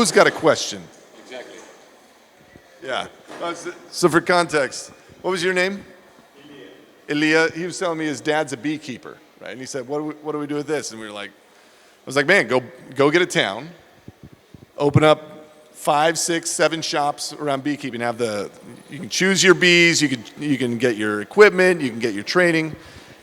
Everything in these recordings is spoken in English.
who's got a question? Exactly. Yeah. So for context, what was your name? Ilya. He was telling me his dad's a beekeeper, right? And he said, what do we do with this? And we were like, I was like, man, go get a town, open up 5, 6, 7 shops around beekeeping. You can choose your bees, you can get your equipment, you can get your training.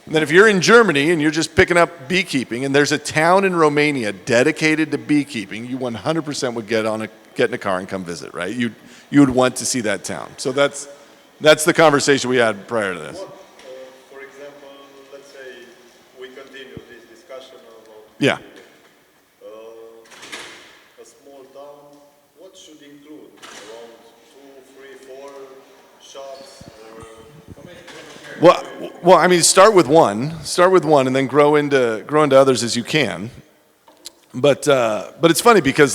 And then if you're in Germany and you're just picking up beekeeping, and there's a town in Romania dedicated to beekeeping, you 100% would get in a car and come visit, right? You would want to see that town. So that's the conversation we had prior to this. For example, let's say we continue this discussion about Yeah. a small town. What should include around 2, 3, 4 shops? Well, I mean, start with one, and then grow into others as you can. But it's funny because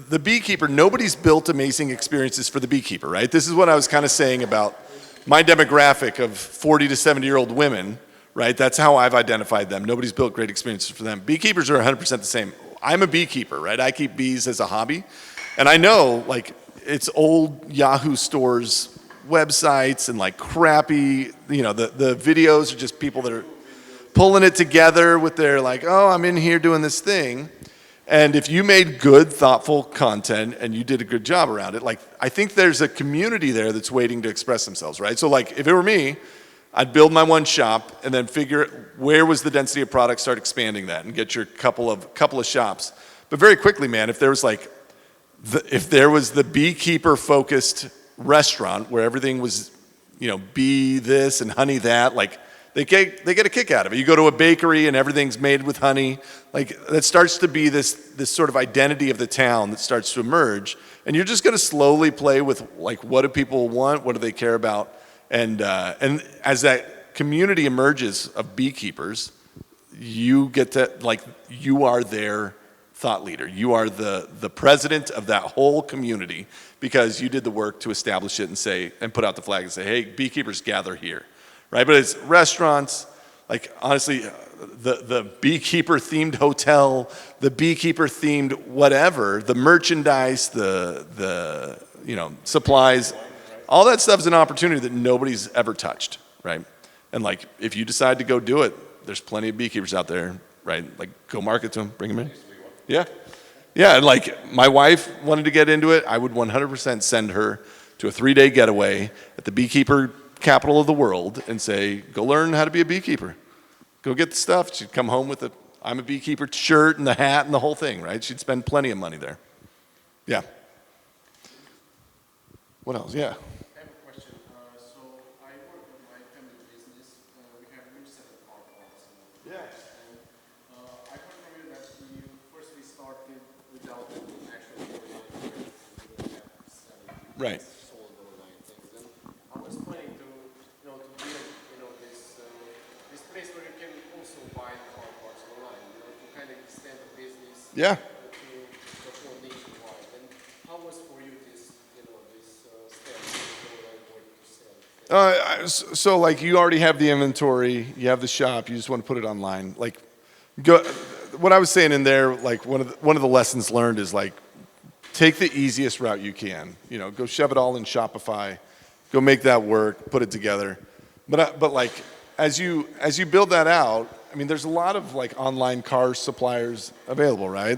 the beekeeper, nobody's built amazing experiences for the beekeeper, right? This is what I was kind of saying about my demographic of 40 to 70-year-old women, right? That's how I've identified them. Nobody's built great experiences for them. Beekeepers are 100% the same. I'm a beekeeper, right? I keep bees as a hobby. And I know, like, it's old Yahoo stores websites and like crappy, the videos are just people that are pulling it together with their like, oh, I'm in here doing this thing. And if you made good, thoughtful content and you did a good job around it, like, I think there's a community there that's waiting to express themselves, right? So like, if it were me, I'd build my one shop and then figure where was the density of product, start expanding that and get your couple of shops. But very quickly, man, if there was the beekeeper focused restaurant where everything was, bee this and honey that, like they get a kick out of it. You go to a bakery and everything's made with honey. Like that starts to be this sort of identity of the town that starts to emerge. And you're just going to slowly play with like, what do people want? What do they care about? And as that community emerges of beekeepers, you get to, like, you are their thought leader. You are the president of that whole community because you did the work to establish it and put out the flag and say, hey, beekeepers gather here, right? But it's restaurants, like honestly, the beekeeper themed hotel, the beekeeper themed whatever, the merchandise, the supplies, all that stuff is an opportunity that nobody's ever touched, right? And like, if you decide to go do it, there's plenty of beekeepers out there, right? Like, go market to them, bring them in. Yeah. Yeah, and like my wife wanted to get into it, I would 100% send her to a 3-day getaway at the beekeeper capital of the world and say, go learn how to be a beekeeper. Go get the stuff. She'd come home with I'm a beekeeper shirt and the hat and the whole thing, right? She'd spend plenty of money there. Yeah. What else? Yeah. I have a question. So I work with my family business. We have new set of car parts. Yeah. And I heard from you that you firstly started without actually Right. sold online things. And I was planning to build this place where you can also buy car parts online. To kind of extend the business. Yeah. To the whole nationwide. And how was for you this step to go like to sell? So like you already have the inventory, you have the shop, you just want to put it online. Like, what I was saying in there, like one of the lessons learned is like, take the easiest route you can. Go shove it all in Shopify, go make that work, put it together. But like as you build that out, I mean, there's a lot of like online car suppliers available, right?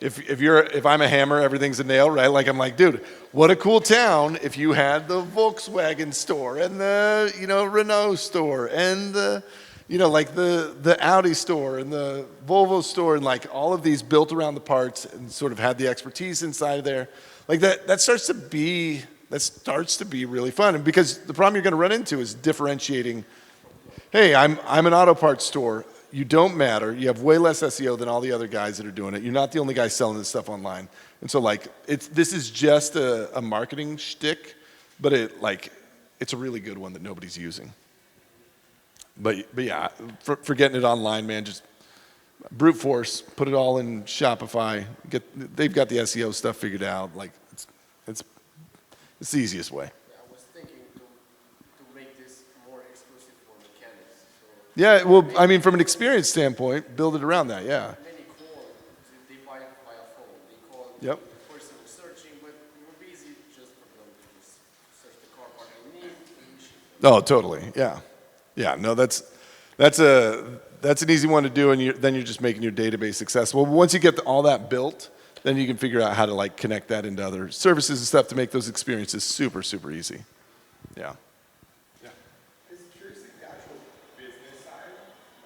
If I'm a hammer, everything's a nail, right? Like I'm like, dude, what a cool town if you had the Volkswagen store and the Renault store and the the Audi store and the Volvo store and like all of these built around the parts and sort of had the expertise inside there. Like that starts to be really fun. And because the problem you're going to run into is differentiating. Hey, I'm an auto parts store. You don't matter. You have way less SEO than all the other guys that are doing it. You're not the only guy selling this stuff online. And so like this is just a marketing shtick, but it's a really good one that nobody's using. But yeah, for getting it online, man, just brute force, put it all in Shopify. They've got the SEO stuff figured out. Like it's the easiest way. I was thinking to make this more exclusive for mechanics. So Yeah, well, I mean, from an experience standpoint, build it around that. Yeah. many core, they buy Oh, totally. Yeah. Yeah. No, that's an easy one to do, and then you're just making your database accessible. But once you get all that built, then you can figure out how to like connect that into other services and stuff to make those experiences super, super easy. Yeah. Is curious the actual business side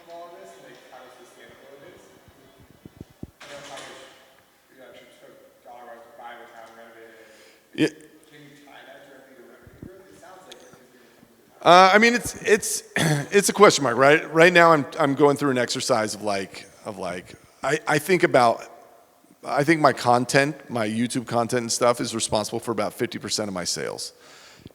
of all of this, like how sustainable it is. I know how much you actually took dollar wise to buy the town, renovate it. Yeah. Can you tie that directly to revenue growth? It sounds like it is going to come to the I mean, it's a question mark, right? Right now, I'm going through an exercise of I think my content, my YouTube content and stuff, is responsible for about 50% of my sales,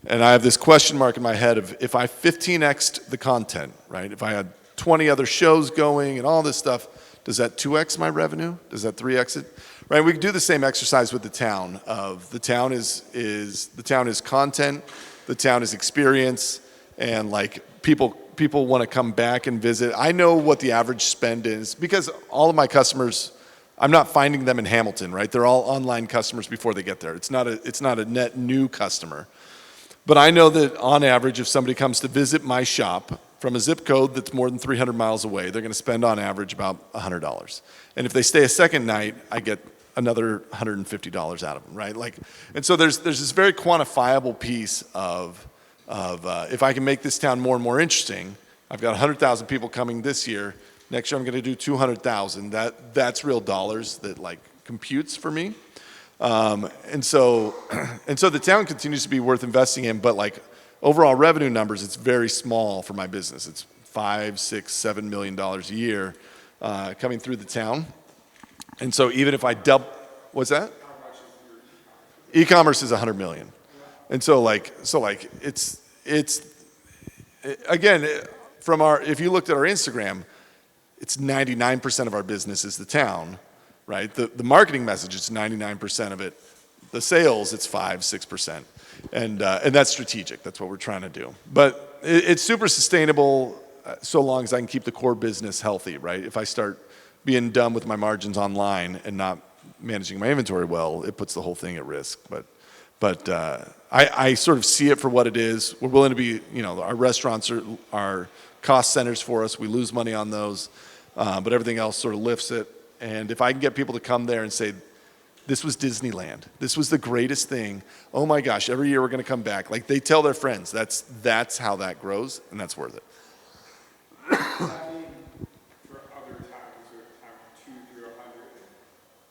and I have this question mark in my head of if I 15x'd the content, right? If I had 20 other shows going and all this stuff, does that 2x my revenue? Does that 3x it? Right? We could do the same exercise with the town. The town is content, the town is experience. And like people want to come back and visit. I know what the average spend is because all of my customers, I'm not finding them in Hamilton, right? They're all online customers before they get there. It's not a net new customer. But I know that on average, if somebody comes to visit my shop from a zip code that's more than 300 miles away, they're going to spend on average about $100. And if they stay a second night, I get another $150 out of them, right? And so there's this very quantifiable piece of if I can make this town more and more interesting. I've got 100,000 people coming this year. Next year I'm going to do 200,000. That's real dollars that like computes for me. And so the town continues to be worth investing in, but like overall revenue numbers, it's very small for my business. It's $5, $6, $7 million a year coming through the town. And so even if I double, what's that? E-commerce is 100 million. And so it's again, if you looked at our Instagram, it's 99% of our business is the town, right? The marketing message, it's 99% of it. The sales, it's 5-6%. And that's strategic. That's what we're trying to do. But it's super sustainable so long as I can keep the core business healthy, right? If I start being dumb with my margins online and not managing my inventory well, it puts the whole thing at risk. But I sort of see it for what it is. We're willing to be, our restaurants are cost centers for us. We lose money on those, but everything else sort of lifts it. And if I can get people to come there and say, this was Disneyland. This was the greatest thing. Oh my gosh, every year we're going to come back. Like they tell their friends. That's how that grows, and that's worth it. Does that mean for other towns or town 2 through 100,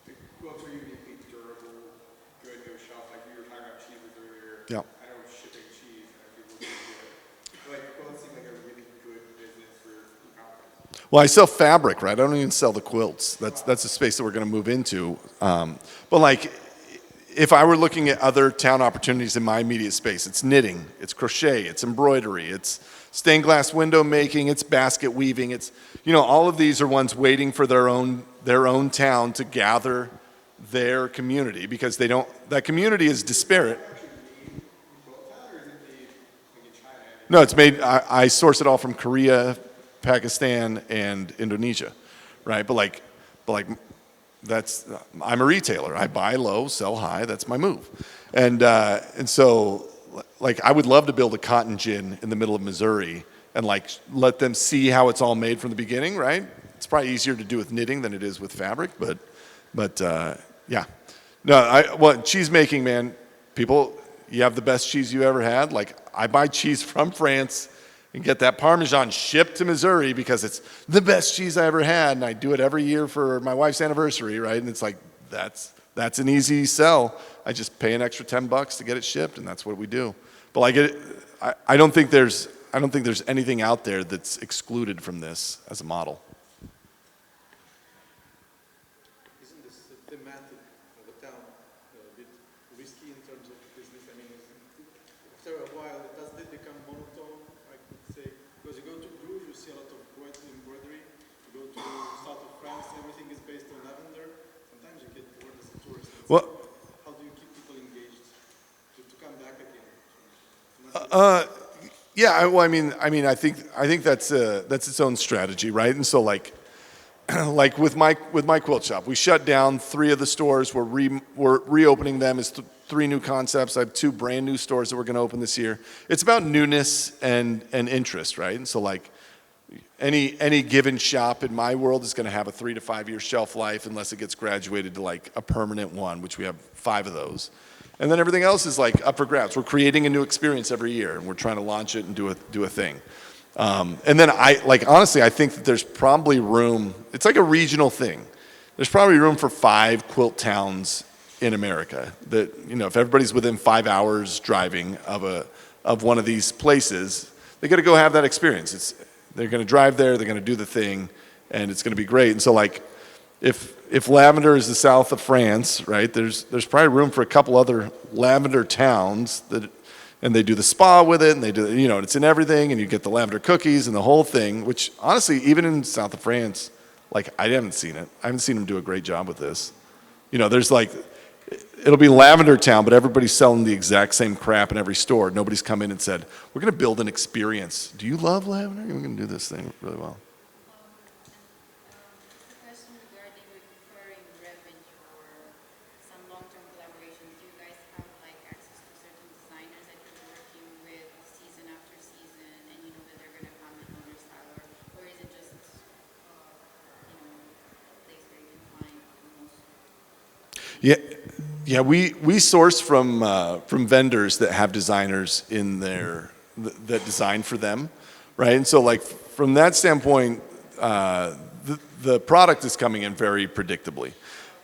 the quilts are uniquely durable, good, no shelf, like we were talking about cheeses earlier. Yeah. I know shipping cheese and people do it. Like quilts seem like a really good business for e-commerce. Well, I sell fabric, right? I don't even sell the quilts. That's a space that we're going to move into. But like, if I were looking at other town opportunities in my immediate space, it's knitting, it's crochet, it's embroidery, it's stained glass window making, it's basket weaving, it's all of these are ones waiting for their own town to gather their community because that community is disparate. No, it's made. I source it all from Korea, Pakistan, and Indonesia, right? But like, I'm a retailer. I buy low, sell high. That's my move, and so like I would love to build a cotton gin in the middle of Missouri and like let them see how it's all made from the beginning, right? It's probably easier to do with knitting than it is with fabric, but yeah. No, cheese making, man. People, you have the best cheese you ever had. Like I buy cheese from France and get that Parmesan shipped to Missouri because it's the best cheese I ever had, and I do it every year for my wife's anniversary, right? And it's like that's an easy sell. I just pay an extra $10 to get it shipped, and that's what we do. But like I don't think there's anything out there that's excluded from this as a model. Isn't this thematic of the town a bit risky in terms of business? I mean, after a while, does it become monotone? I could say, because you go to Bruges, you see a lot of embroidery. You go to south of France, everything is based on lavender. Sometimes you get bored as a tourist. Well, how do you keep people engaged to come back again? Yeah, well, I mean, I think that's its own strategy, right? And so like with my quilt shop, we shut down 3 of the stores. We're reopening them as 3 new concepts. I have 2 brand new stores that we're going to open this year. It's about newness and interest, right? And so like any given shop in my world is going to have a 3 to 5 year shelf life unless it gets graduated to like a permanent one, which we have 5 of those. And then everything else is like up for grabs. We're creating a new experience every year, and we're trying to launch it and do a thing. And then honestly, I think that there's probably room. It's like a regional thing. There's probably room for 5 quilt towns in America that, you know, if everybody's within 5 hours driving of one of these places, they got to go have that experience. They're going to drive there, they're going to do the thing, and it's going to be great. And so like, if lavender is the south of France, right, there's probably room for a couple other lavender towns and they do the spa with it, and they do, you know, it's in everything, and you get the lavender cookies and the whole thing, which honestly, even in south of France, like, I haven't seen it. I haven't seen them do a great job with this. You know, there's like, it'll be lavender town, but everybody's selling the exact same crap in every store. Nobody's come in and said, we're going to build an experience. Do you love lavender? We're going to do this thing really well. The question regarding recurring revenue or some long-term collaborations, do you guys have like access to certain designers that you're working with season after season, and you know that they're going to come and know your style, or is it just you know, a place where you can find the most? Yeah, we source from vendors that have designers in there that design for them, right? And so like from that standpoint, the product is coming in very predictably.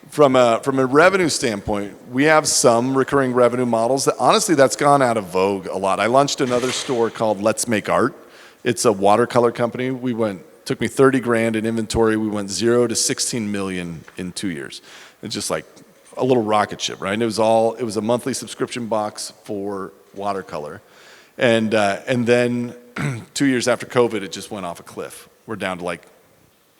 From a revenue standpoint, we have some recurring revenue models that honestly that's gone out of vogue a lot. I launched another store called Let's Make Art. It's a watercolor company. Took me 30 grand in inventory. We went 0 to 16 million in 2 years. It's just like a little rocket ship, right? And it was a monthly subscription box for watercolor. And then 2 years after COVID, it just went off a cliff. We're down to like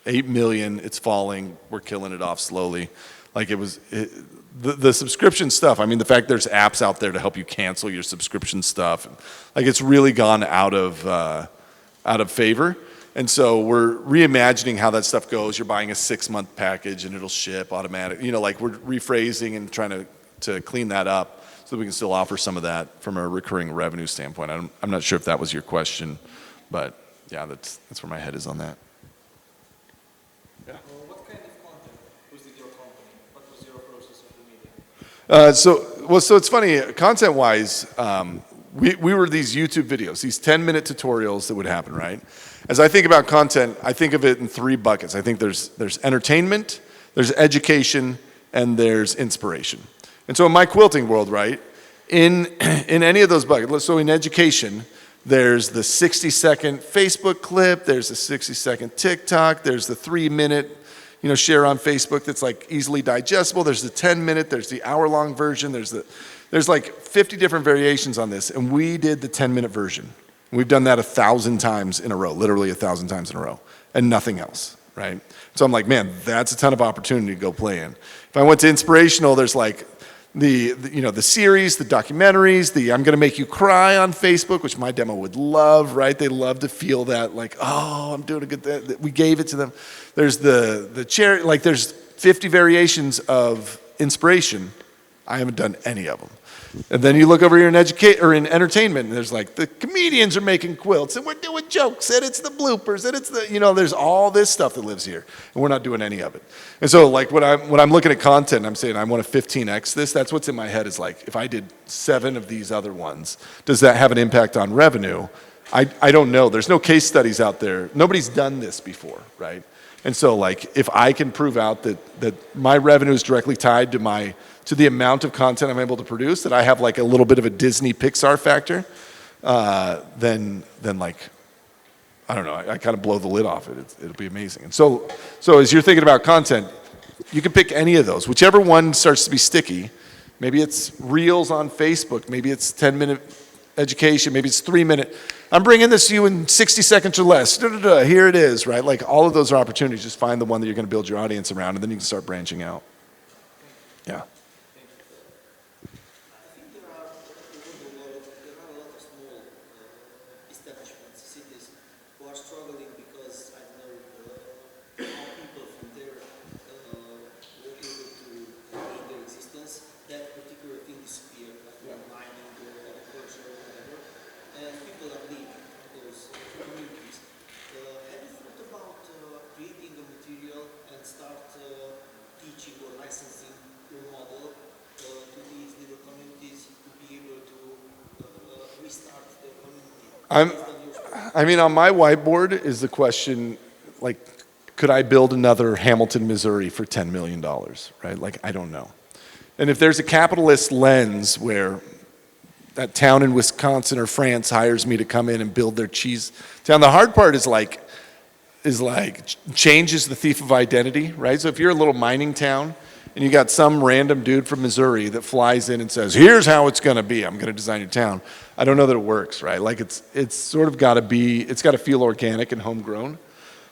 8 million. It's falling. We're killing it off slowly. Like the subscription stuff. I mean, the fact there's apps out there to help you cancel your subscription stuff. Like it's really gone out of favor. And so we're reimagining how that stuff goes. You're buying a 6-month package and it'll ship automatic. You know, like we're rephrasing and trying to clean that up so that we can still offer some of that from a recurring revenue standpoint. I'm not sure if that was your question, but yeah, that's where my head is on that. Yeah. What kind of content was your company? What was your process of the media? So it's funny, content-wise, we were these YouTube videos, these 10-minute tutorials that would happen, right? As I think about content, I think of it in 3 buckets. I think there's entertainment, there's education, and there's inspiration. And so in my quilting world, right, in any of those buckets, so in education, there's the 60-second Facebook clip, there's the 60-second TikTok, there's the 3-minute, you know, share on Facebook that's like easily digestible, there's the 10-minute, there's the hour-long version, there's like 50 different variations on this, and we did the 10-minute version. We've done that 1,000 times in a row, literally 1,000 times in a row, and nothing else, right? So I'm like, man, that's a ton of opportunity to go play in. If I went to inspirational, there's like the series, the documentaries, I'm gonna make you cry on Facebook, which my demo would love, right? They love to feel that, like, oh, I'm doing a good thing. We gave it to them. There's the chair, like there's 50 variations of inspiration. I haven't done any of them. And then you look over here in entertainment, and there's like the comedians are making quilts, and we're doing jokes, and it's the bloopers, and it's there's all this stuff that lives here, and we're not doing any of it. And so like when I'm looking at content, I'm saying I want to 15x this. That's what's in my head is like, if I did 7 of these other ones, does that have an impact on revenue? I don't know. There's no case studies out there. Nobody's done this before, right? And so like if I can prove out that my revenue is directly tied to the amount of content I'm able to produce, that I have like a little bit of a Disney Pixar factor, then like, I don't know, I kind of blow the lid off it. It'll be amazing. And so as you're thinking about content, you can pick any of those. Whichever one starts to be sticky, maybe it's reels on Facebook, maybe it's 10-minute education, maybe it's 3-minute. I'm bringing this to you in 60 seconds or less. Here it is, right? Like all of those are opportunities. Just find the one that you're going to build your audience around, and then you can start branching out. Yeah. Struggling because I know people from there were able to gain their existence. That particular thing disappeared. I'm, I mean, on my whiteboard is the question, like, could I build another Hamilton, Missouri for $10 million, right? Like, I don't know. And if there's a capitalist lens where that town in Wisconsin or France hires me to come in and build their cheese town, the hard part is like change is the thief of identity, right? So if you're a little mining town and you got some random dude from Missouri that flies in and says, here's how it's gonna be, I'm gonna design your town, I don't know that it works, right? Like it's sort of gotta be, it's gotta feel organic and homegrown.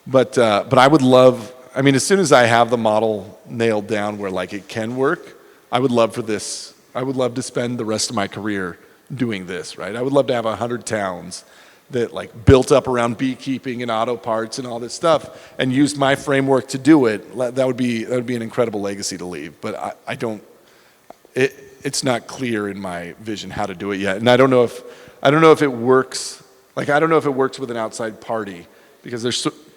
But I would love, I mean, as soon as I have the model nailed down where like it can work, I would love for this, I would love to spend the rest of my career doing this, right? I would love to have 100 towns that like built up around beekeeping and auto parts and all this stuff and used my framework to do it. That would be an incredible legacy to leave. But I don't, it's not clear in my vision how to do it yet. And I don't know if it works, like I don't know if it works with an outside party because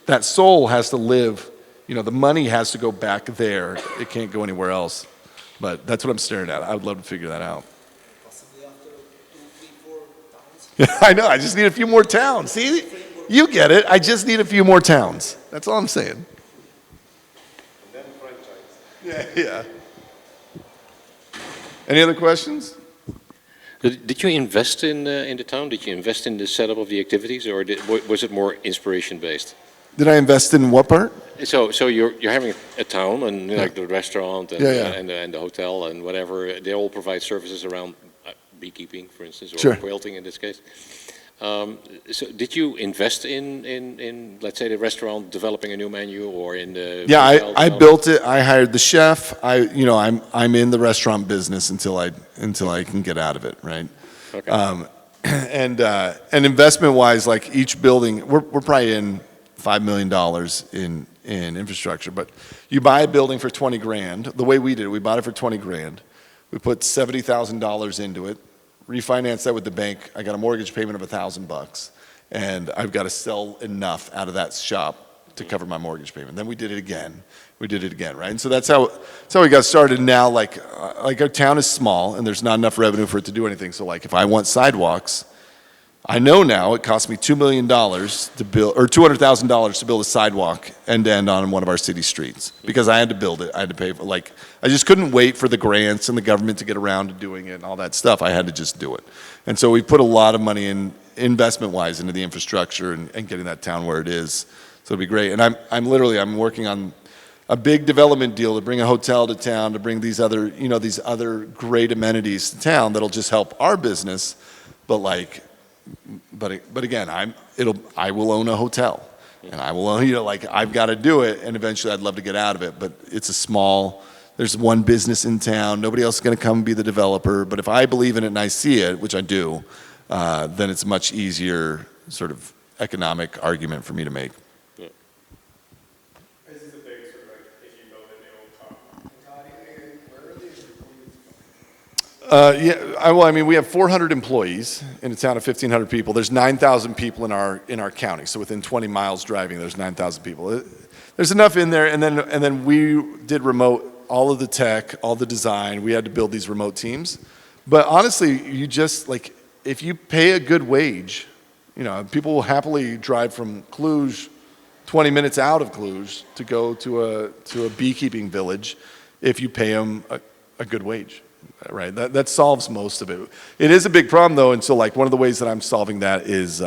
that soul has to live, you know, the money has to go back there. It can't go anywhere else. But that's what I'm staring at. I would love to figure that out. Possibly after 2, 3, 4 towns. I know, I just need a few more towns. See, you get it. I just need a few more towns. That's all I'm saying. And then franchise. Yeah. Any other questions? Did you invest in the town? Did you invest in the setup of the activities, or was it more inspiration based? Did I invest in what part? So you're having a town and like the restaurant and, Yeah. and the hotel and whatever, they all provide services around beekeeping, for instance, or Sure. quilting in this case. So did you invest in let's say the restaurant developing a new menu or in the Yeah, hotel I development? built it. I hired the chef. I'm in the restaurant business until I can get out of it, right? Okay. And investment wise, like each building, we're probably in $5 million in infrastructure, but you buy a building for 20 grand. The way we did it, we bought it for 20 grand. We put $70,000 into it, refinanced that with the bank. I got a mortgage payment of $1,000, and I've got to sell enough out of that shop to cover my mortgage payment. Then we did it again. Right? And so that's how we got started. Now, like our town is small, and there's not enough revenue for it to do anything. So, like, if I want sidewalks, I know now it cost me $2 million to build, or $200,000 to build a sidewalk end to end on one of our city streets because I had to build it. I had to pay for, like, I just couldn't wait for the grants and the government to get around to doing it and all that stuff. I had to just do it. And so we put a lot of money in investment wise into the infrastructure and getting that town where it is. So it'll be great. And I'm working on a big development deal to bring a hotel to town, to bring these other great amenities to town that'll just help our business, but again, I will own a hotel, and I will own, I've got to do it, and eventually I'd love to get out of it, but there's one business in town, nobody else is going to come and be the developer, but if I believe in it and I see it, which I do, then it's a much easier sort of economic argument for me to make. This is a big sort of like, if you build a new mentality, where are these employees from? We have 400 employees in a town of 1,500 people. There's 9,000 people in our county. So within 20 miles driving, there's 9,000 people. There's enough in there, and then we did remote all of the tech, all the design. We had to build these remote teams. But honestly, you just if you pay a good wage, people will happily drive from Cluj, 20 minutes out of Cluj, to go to a beekeeping village if you pay them a good wage. Right, that solves most of it. It is a big problem though, and so one of the ways that I'm solving that is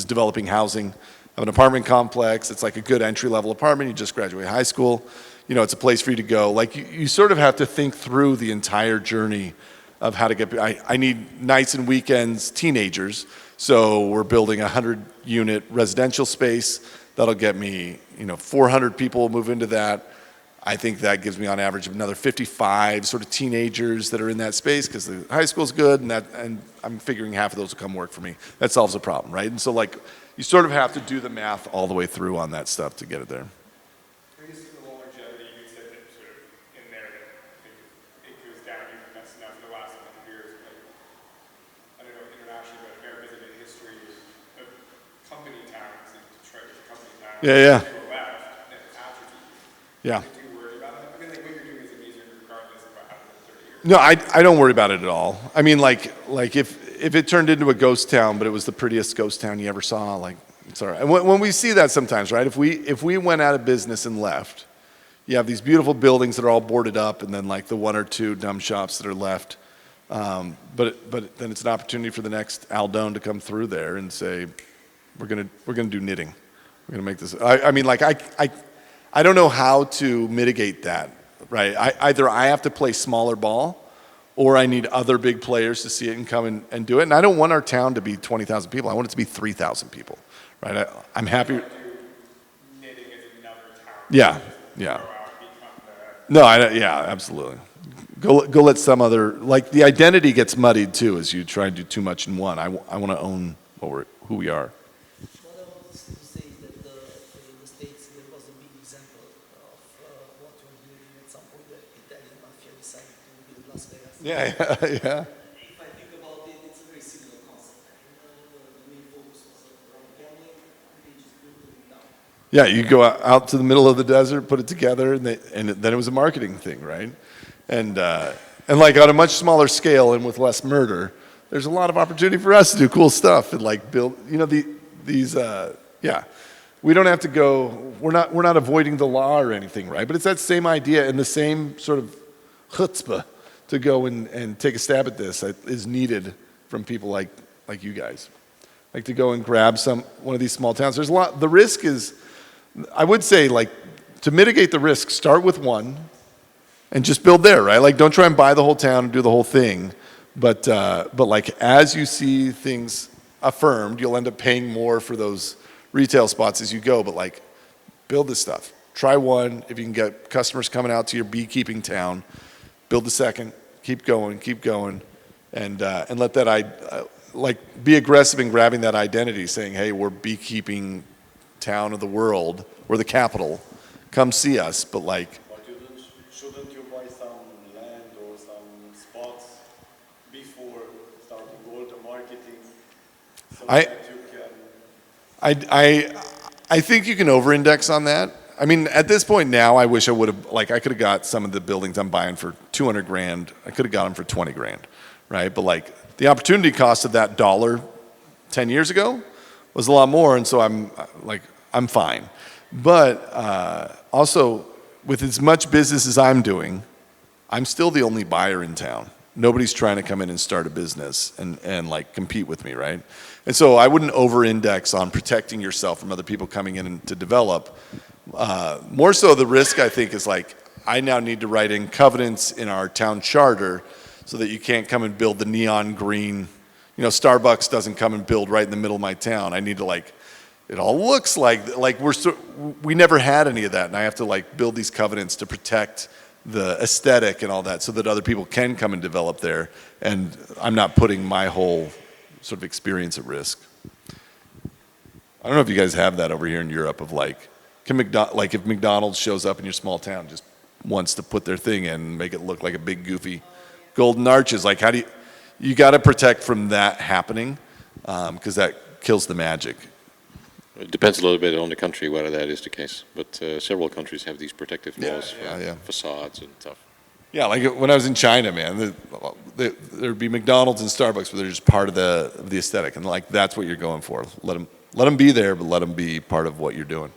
developing housing. I have an apartment complex. It's like a good entry-level apartment. You just graduate high school. It's a place for you to go. You sort of have to think through the entire journey of how to get. I need nights and weekends teenagers, so we're building a 100-unit residential space that'll get me. 400 people will move into that. I think that gives me on average another 55 sort of teenagers that are in that space because the high school's good and I'm figuring half of those will come work for me. That solves the problem, right? And so you sort of have to do the math all the way through on that stuff to get it there. I guess the longevity you could say that sort of in there that it goes down even that's now for the last 100 years. But I don't know internationally, but America's a history of company towns and Detroit is a company town. Yeah. To the left, and atrophies. Yeah. Do you worry about it? I mean, what you're doing is amazing regardless of what happens in 30 years. No, I don't worry about it at all. I mean, like if it turned into a ghost town, but it was the prettiest ghost town you ever saw, like it's all right. And when we see that sometimes, right? If we went out of business and left, you have these beautiful buildings that are all boarded up, and then like the one or two dumb shops that are left. But then it's an opportunity for the next Doan to come through there and say, we're gonna do knitting. We're gonna make this. I mean, like I don't know how to mitigate that, right? Either I have to play smaller ball, or I need other big players to see it and come and do it. And I don't want our town to be 20,000 people. I want it to be 3,000 people, right? I'm happy. Knitting is another town. Yeah, yeah. No, yeah, absolutely. Go let some other, like the identity gets muddied too as you try and do too much in one. I want to own who we are. What I want to say is that in the States there was a big example of what we're doing. At some point, the Italian mafia decided to build Las Vegas. Yeah, yeah. If I think about it, it's a very similar concept. The main focus was around gambling, and they just built it down. Yeah, you go out to the middle of the desert, put it together, and then it was a marketing thing, right? And like on a much smaller scale and with less murder, there's a lot of opportunity for us to do cool stuff and like build, you know, yeah. We don't have to go, we're not avoiding the law or anything, right? But it's that same idea and the same sort of chutzpah to go and take a stab at this that is needed from people like you guys. Like to go and grab one of these small towns. There's a lot, the risk is, I would say like to mitigate the risk, start with one and just build there, right? Like don't try and buy the whole town and do the whole thing. But like as you see things affirmed, you'll end up paying more for those retail spots as you go. But like build this stuff. Try one. If you can get customers coming out to your beekeeping town, build the second. Keep going, and let that like be aggressive in grabbing that identity, saying, "Hey, we're beekeeping town of the world. We're the capital. Come see us." But like. But shouldn't you buy some land or some spots before starting all the marketing so that you can... I think you can over-index on that. I mean, at this point now, I wish I would have, like, I could have got some of the buildings I'm buying for 200 grand. I could have got them for 20 grand, right? But like, the opportunity cost of that dollar 10 years ago was a lot more, and so I'm fine. But also, with as much business as I'm doing, I'm still the only buyer in town. Nobody's trying to come in and start a business and like compete with me, right? And so I wouldn't over-index on protecting yourself from other people coming in to develop. More so the risk, I think, is like, I now need to write in covenants in our town charter so that you can't come and build the neon green, you know, Starbucks doesn't come and build right in the middle of my town. I need to like, it all looks like we never had any of that, and I have to like build these covenants to protect the aesthetic and all that so that other people can come and develop there, and I'm not putting my whole sort of experience at risk. I don't know if you guys have that over here in Europe of like, like if McDonald's shows up in your small town, just wants to put their thing in and make it look like a big goofy golden arches. Like how do you got to protect from that happening because that kills the magic. It depends a little bit on the country whether that is the case, but several countries have these protective laws for facades and stuff. Yeah, like when I was in China, man, there'd be McDonald's and Starbucks, but they're just part of the aesthetic, and like that's what you're going for. Let them be there, but let them be part of what you're doing.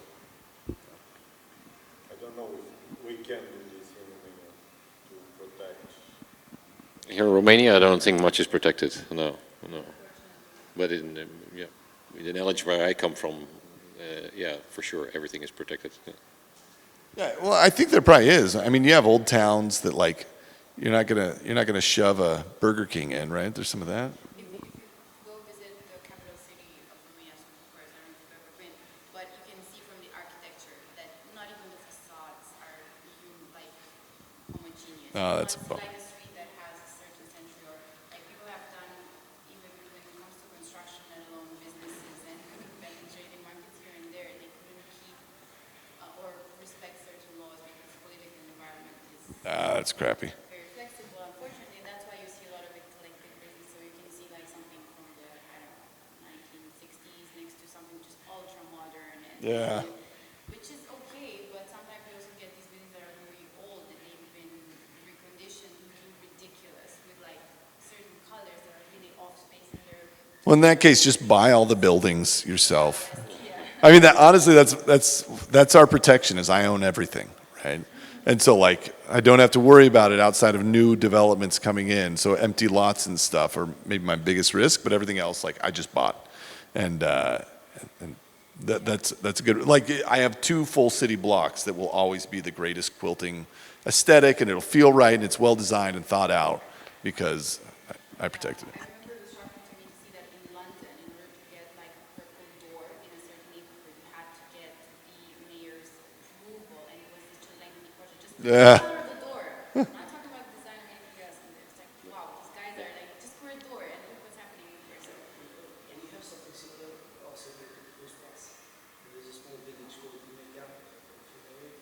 I don't know if we can do this in Romania to protect. Here in Romania, I don't think much is protected. No. But in the knowledge where I come from, for sure, everything is protected. Yeah, well, I think there probably is. I mean, you have old towns that like you're not gonna shove a Burger King in, right? There's some of that. If you go visit the capital city of Romania, so of course, I don't know if you've ever been, but you can see from the architecture that not even the facades are like homogeneous. Oh, that's a It's bummer. like a street that has a certain century, or like people have done, even when it comes to construction and along businesses and trading markets here and there, they couldn't keep or respect certain laws because political environment is That's crappy. very flexible. Unfortunately, that's why you see a lot of it collected business. So you can see like something from the, I don't know, 1960s next to something just ultra modern and Yeah. which is okay, but sometimes you also get these buildings that are very old and they've been reconditioned to do ridiculous Well, in that case, just buy all the buildings yourself. I mean, that honestly, that's our protection. Is I own everything, right? And so, like, I don't have to worry about it outside of new developments coming in. So empty lots and stuff are maybe my biggest risk, but everything else, like, I just bought, and that's a good. Like, I have 2 full city blocks that will always be the greatest quilting aesthetic, and it'll feel right, and it's well designed and thought out because I protected it. I remember it was shocking to me to see that in London, in order to get like a purple door in a certain neighborhood, you had to get the mayor's approval, and it was such a lengthy process. Just the Yeah. color of the door. I'm not talking about design or anything else. And it's like, wow, these guys are like, just for a door, and look what's happening here. So, And we have something similar also with Coast Plus. There is a small village called Media, if you know it.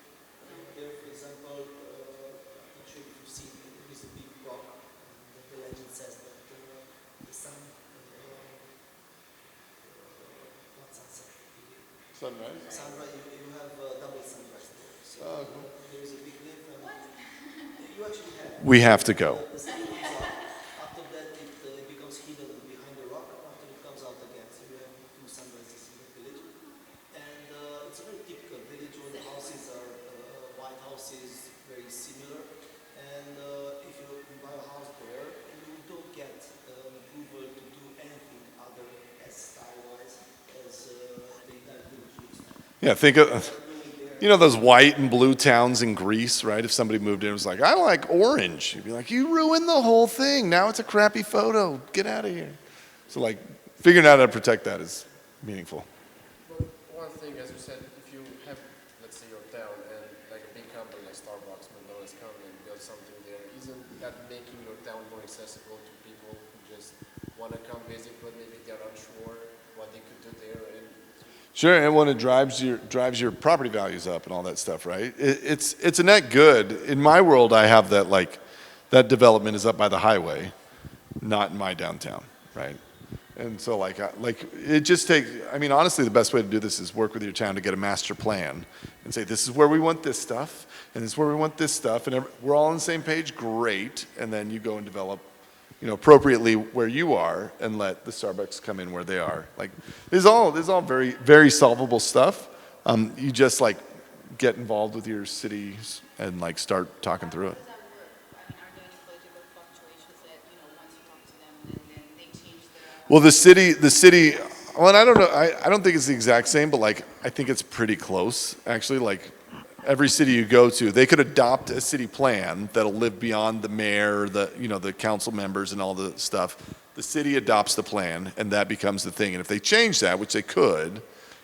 There, for example, I'm not sure if you've seen, there is a big rock, and the legend says that the sun, not sunset, Sunrise. sunrise, you have double sunrise there. So there is a big cliff, and you actually have. We have to go. The sun comes out. After that, it becomes hidden behind the rock, and after it comes out again. So you have 2 sunrises in the village. And it's a very typical village. All the houses are white houses, very similar. And if you buy a house there, you don't get approval to do anything other as style-wise as the entire village looks like. Yeah, think of, you know, those white and blue towns in Greece, right? If somebody moved in and was like, I like orange, you'd be like, you ruined the whole thing. Now it's a crappy photo. Get out of here. So, like, figuring out how to protect that is meaningful. Well, one thing, as you said, if you have, let's say, your town and like a big company like Starbucks, McDonald's come and build something there, isn't that making your town more accessible to people who just want to come visit, but maybe they're unsure what they could do there? And Sure, and when it drives your property values up and all that stuff, right? It's a net good. In my world, I have that, like, that development is up by the highway, not in my downtown, right? And so, like it just takes. I mean, honestly, the best way to do this is work with your town to get a master plan and say, this is where we want this stuff, and this is where we want this stuff, and we're all on the same page. Great, and then you go and develop, you know, appropriately where you are, and let the Starbucks come in where they are. Like, this is all very, very solvable stuff. You just, like, get involved with your cities and, like, start talking through it. how does that work? I mean, are there any political fluctuations that, you know, once you talk to them, then they change their... Well, the city. Well, and I don't know. I don't think it's the exact same, but, like, I think it's pretty close, actually. Like, every city you go to, they could adopt a city plan that'll live beyond the mayor, the council members, and all the stuff. The city adopts the plan, and that becomes the thing. And if they change that, which they could,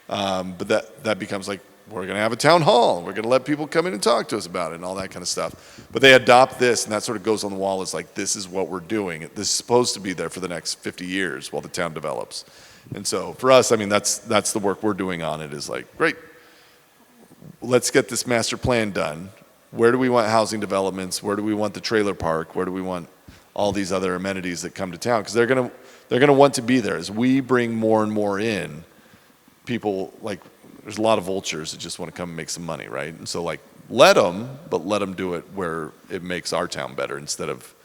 but that becomes like, we're going to have a town hall, we're going to let people come in and talk to us about it, and all that kind of stuff. But they adopt this, and that sort of goes on the wall as like, this is what we're doing. This is supposed to be there for the next 50 years while the town develops. And so for us, I mean, that's the work we're doing on it, is like, great. Let's get this master plan done. Where do we want housing developments? Where do we want the trailer park? Where do we want all these other amenities that come to town? Because they're gonna want to be there. As we bring more and more in, people, like, there's a lot of vultures that just want to come and make some money, right? And so, like, let them do it where it makes our town better instead of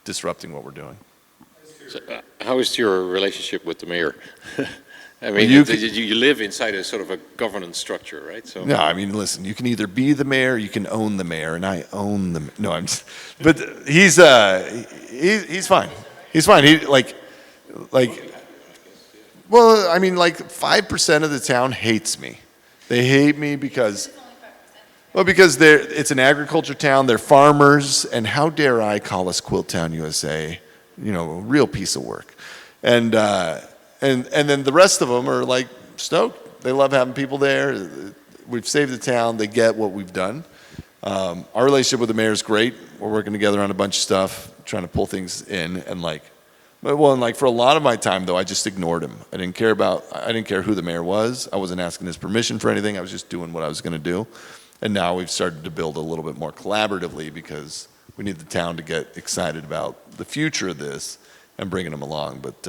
disrupting what we're doing. So, how is your relationship with the mayor? I mean, you you live inside a sort of a governance structure, right? So No, I mean, listen, you can either be the mayor, you can own the mayor, and I own the. No, I'm just, but he's fine. He's fine. He like, well, I mean, like 5% of the town hates me. They hate me because, well, because it's an agriculture town. They're farmers, and how dare I call us Quilt Town, USA? You know, a real piece of work, and then the rest of them are like stoked. They love having people there. We've saved the town. They get what we've done. Our relationship with the mayor is great. We're working together on a bunch of stuff, trying to pull things in, and like for a lot of my time though, I just ignored him. I didn't care who the mayor was. I wasn't asking his permission for anything. I was just doing what I was going to do. And now we've started to build a little bit more collaboratively because we need the town to get excited about the future of this and bringing them along. But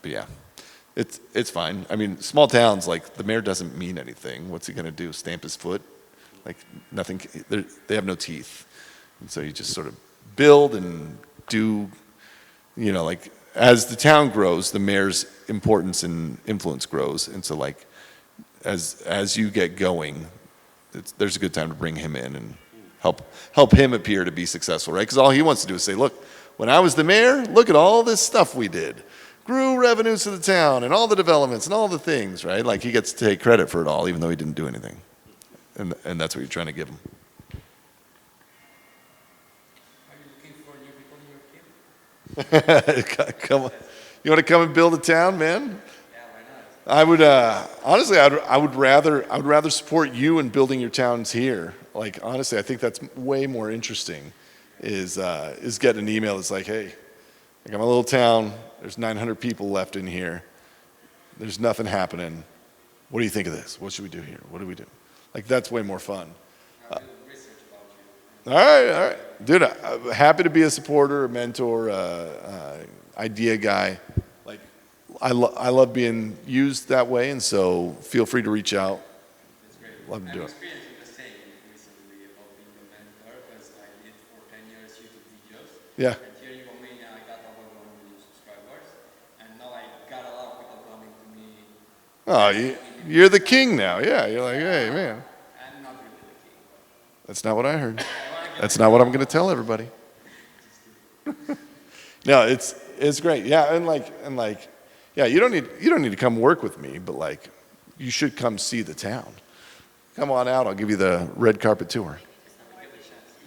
yeah. It's fine. I mean, small towns, like, the mayor doesn't mean anything. What's he going to do? Stamp his foot? Like, nothing. They have no teeth. And so you just sort of build and do, you know, like, as the town grows, the mayor's importance and influence grows. And so like, as you get going, there's a good time to bring him in and help him appear to be successful, right? Because all he wants to do is say, look, when I was the mayor, look at all this stuff we did. Grew revenues to the town and all the developments and all the things, right? Like he gets to take credit for it all, even though he didn't do anything. And that's what you're trying to give him. Are you looking for new people in your team? Come on. You want to come and build a town, man? Yeah, why not? I would honestly, I would rather support you in building your towns here. Like honestly, I think that's way more interesting. Is getting an email that's like, hey, I got my little town. There's 900 people left in here. There's nothing happening. What do you think of this? What should we do here? What do we do? Like that's way more fun. I'll do research about you. All right, dude. I'm happy to be a supporter, a mentor, idea guy. Like I love being used that way, and so feel free to reach out. That's great. Love to do it. I'm experiencing the same recently about being a mentor because I did for 10 years YouTube videos. Yeah. And here in Romania, I got over 1 million subscribers, and now I got a lot of people coming to me. Oh, you're the king now. Yeah, you're like, hey, man. I'm not really the king, but That's not what I heard. That's not what I'm going to tell everybody. No, it's great. Yeah, and like, yeah, you don't need to come work with me, but like, you should come see the town. Come on out. I'll give you the red carpet tour.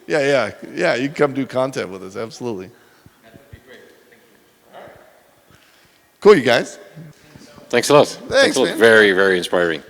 Yeah. You can come do content with us. Absolutely. that would be great. Thank you. Cool, you guys. Thanks a lot. Thanks, a lot. man. Very, very inspiring.